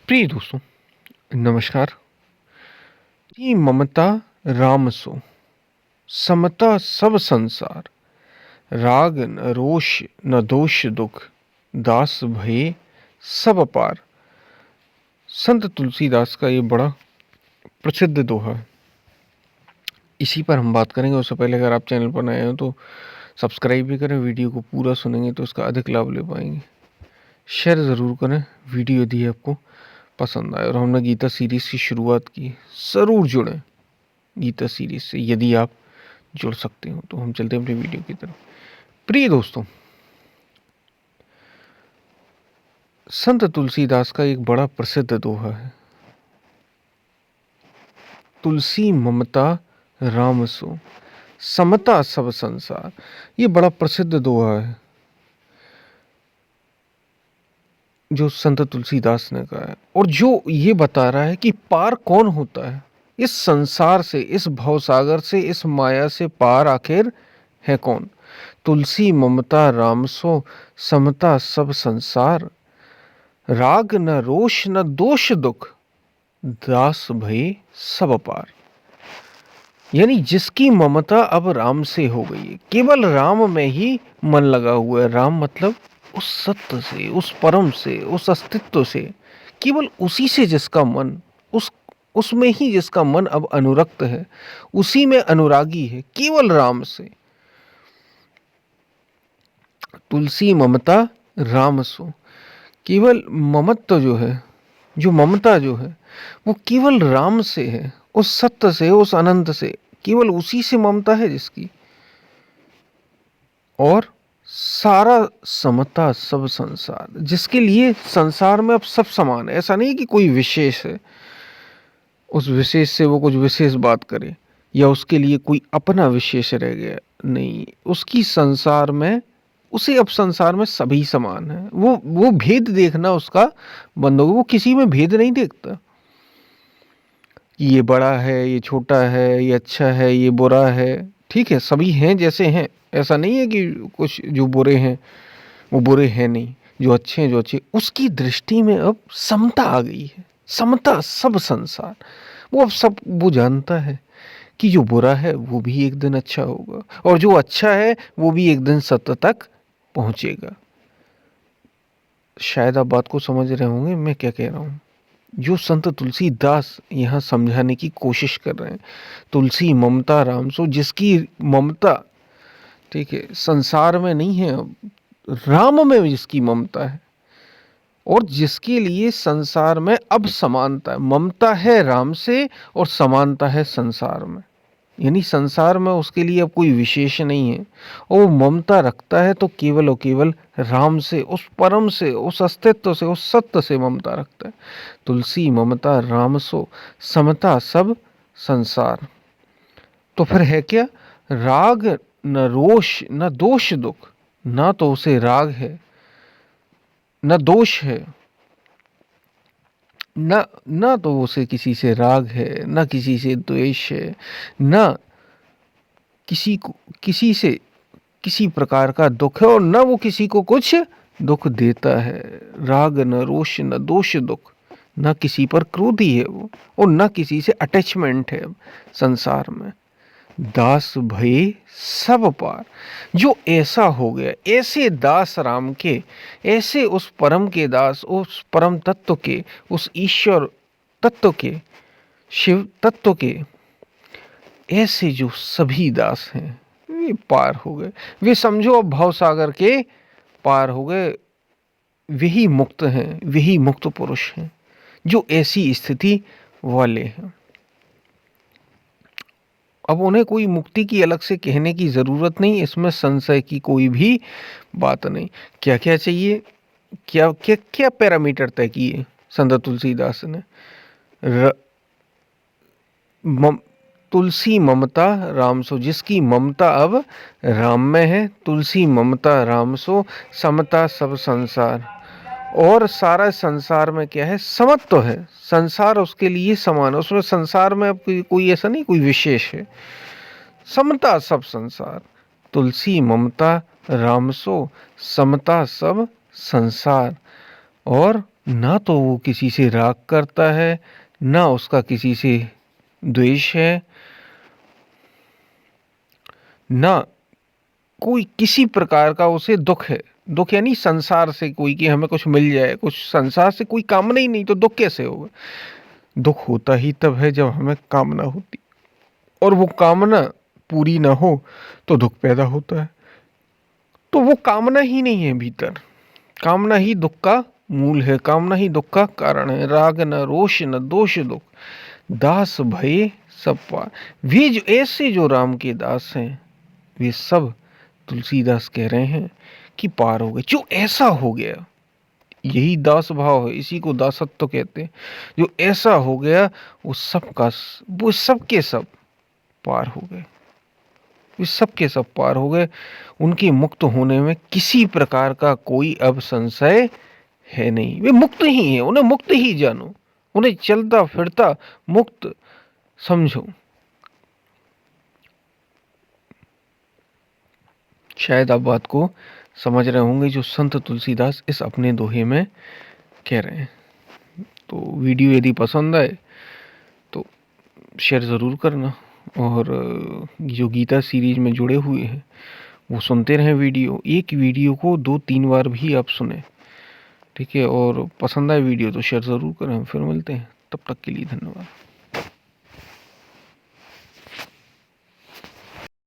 प्रिय दोस्तों, नमस्कार। ये ममता राम सो, समता सब संसार। राग न रोष न दोष दुख, दास भये सब अपार। संत तुलसीदास का ये बड़ा प्रसिद्ध दोहा है। इसी पर हम बात करेंगे। उससे पहले अगर आप चैनल पर नए हो तो सब्सक्राइब भी करें। वीडियो को पूरा सुनेंगे तो इसका अधिक लाभ ले पाएंगे। शेयर ज़रूर करें वीडियो यदि आपको पसंद आए। और हमने गीता सीरीज़ की शुरुआत की, ज़रूर जुड़ें गीता सीरीज से यदि आप जुड़ सकते हो। तो हम चलते हैं अपनी वीडियो की तरफ। प्रिय दोस्तों, संत तुलसीदास का एक बड़ा प्रसिद्ध दोहा है, तुलसी ममता राम सो, समता सब संसार। ये बड़ा प्रसिद्ध दोहा है जो संत तुलसीदास ने कहा है, और जो ये बता रहा है कि पार कौन होता है इस संसार से, इस भवसागर से, इस माया से पार आखिर है कौन। तुलसी ममता राम सो, समता सब संसार। राग न रोष न दोष दुख, दास भये सब अपार। यानी जिसकी ममता अब राम से हो गई है, केवल राम में ही मन लगा हुआ है। राम मतलब उस सत्य से, उस परम से, उस अस्तित्व से, केवल उसी से जिसका मन, उसमें ही जिसका मन अब अनुरक्त है, उसी में अनुरागी है, केवल राम से। तुलसी ममता राम सो, केवल ममत्व जो है, जो ममता जो है, वो केवल राम से है, उस सत्य से, उस अनंत से, केवल उसी से ममता है जिसकी। और सारा समता सब संसार, जिसके लिए संसार में अब सब समान है। ऐसा नहीं कि कोई विशेष है, उस विशेष से वो कुछ विशेष बात करे, या उसके लिए कोई अपना विशेष रह गया। नहीं, उसकी संसार में, उसे अब संसार में सभी समान है। वो भेद देखना उसका बंद हो गया। वो किसी में भेद नहीं देखता कि ये बड़ा है, ये छोटा है, ये अच्छा है, ये बुरा है। ठीक है, सभी हैं जैसे हैं। ऐसा नहीं है कि कुछ जो बुरे हैं वो बुरे हैं नहीं, जो अच्छे हैं जो अच्छे। उसकी दृष्टि में अब समता आ गई है, समता सब संसार। वो अब सब वो जानता है कि जो बुरा है वो भी एक दिन अच्छा होगा, और जो अच्छा है वो भी एक दिन सत्य तक पहुंचेगा। शायद आप बात को समझ रहे होंगे मैं क्या कह रहा हूँ। जो संत तुलसीदास यहाँ समझाने की कोशिश कर रहे हैं, तुलसी ममता राम सो, जिसकी ममता, ठीक है, संसार में नहीं है, राम में जिसकी ममता है, और जिसके लिए संसार में अब समानता है। ममता है राम से और समानता है संसार में। यानी संसार में उसके लिए अब कोई विशेष नहीं है, और वो ममता रखता है तो केवल और केवल राम से, उस परम से, उस अस्तित्व से, उस सत्य से ममता रखता है। तुलसी ममता राम सो, समता सब संसार। तो फिर है क्या? राग न रोष न दोष दुख। ना तो उसे राग है, न दोष है, न तो उसे किसी से राग है, न किसी से द्वेष है, न किसी से किसी प्रकार का दुख है, और न वो किसी को कुछ दुख देता है। राग न रोष न दोष दुख, न किसी पर क्रोधी है वो, और न किसी से अटैचमेंट है संसार में। दास भये सब पार। जो ऐसा हो गया, ऐसे दास राम के, ऐसे उस परम के दास, उस परम तत्व के, उस ईश्वर तत्व के, शिव तत्व के, ऐसे जो सभी दास हैं वे पार हो गए। वे समझो अब भवसागर के पार हो गए। वही मुक्त हैं, वही मुक्त पुरुष हैं जो ऐसी स्थिति वाले हैं। अब उन्हें कोई मुक्ति की अलग से कहने की जरूरत नहीं, इसमें संशय की कोई भी बात नहीं। क्या क्या चाहिए, क्या क्या क्या पैरामीटर तय किए संत तुलसीदास ने। र, मम, तुलसी ममता राम सो, जिसकी ममता अब राम में है। तुलसी ममता राम सो, समता सब संसार। और सारा संसार में क्या है? समत्व है। संसार उसके लिए समान है, उसमें संसार में अब कोई ऐसा नहीं कोई विशेष है। समता सब संसार। तुलसी ममता राम सो, समता सब संसार। और ना तो वो किसी से राग करता है, ना उसका किसी से द्वेष है, ना कोई किसी प्रकार का उसे दुख है। दुख यानी संसार से कोई कि हमें कुछ मिल जाए, कुछ संसार से कोई कामना ही नहीं, तो दुख कैसे होगा? दुख होता ही तब है जब हमें कामना होती, और वो कामना पूरी ना हो तो दुख पैदा होता है। तो वो कामना ही नहीं है भीतर, कामना ही दुख का मूल है, कामना ही दुख का कारण है। राग न रोष न दोष दुख, दास भये सब पार। वे जो ऐसे जो राम के दास हैं, वे सब, तुलसीदास कह रहे हैं कि पार हो गए। जो ऐसा हो गया, यही दास भाव है, इसी को दासत्व कहते हैं। जो ऐसा हो गया, वो सबका, वो सब के सब पार हो गए, वे सब के सब पार हो गए। उनके मुक्त होने में किसी प्रकार का कोई अब संशय है नहीं। वे मुक्त ही हैं, उन्हें मुक्त ही जानो, उन्हें चलता फिरता मुक्त समझो। शायद आप बात को समझ रहे होंगे जो संत तुलसीदास इस अपने दोहे में कह रहे हैं। तो वीडियो यदि पसंद आए तो शेयर ज़रूर करना, और जो गीता सीरीज में जुड़े हुए हैं वो सुनते रहें वीडियो। एक वीडियो को 2-3 बार भी आप सुने, ठीक है? और पसंद आए वीडियो तो शेयर ज़रूर करें। फिर मिलते हैं, तब तक के लिए धन्यवाद।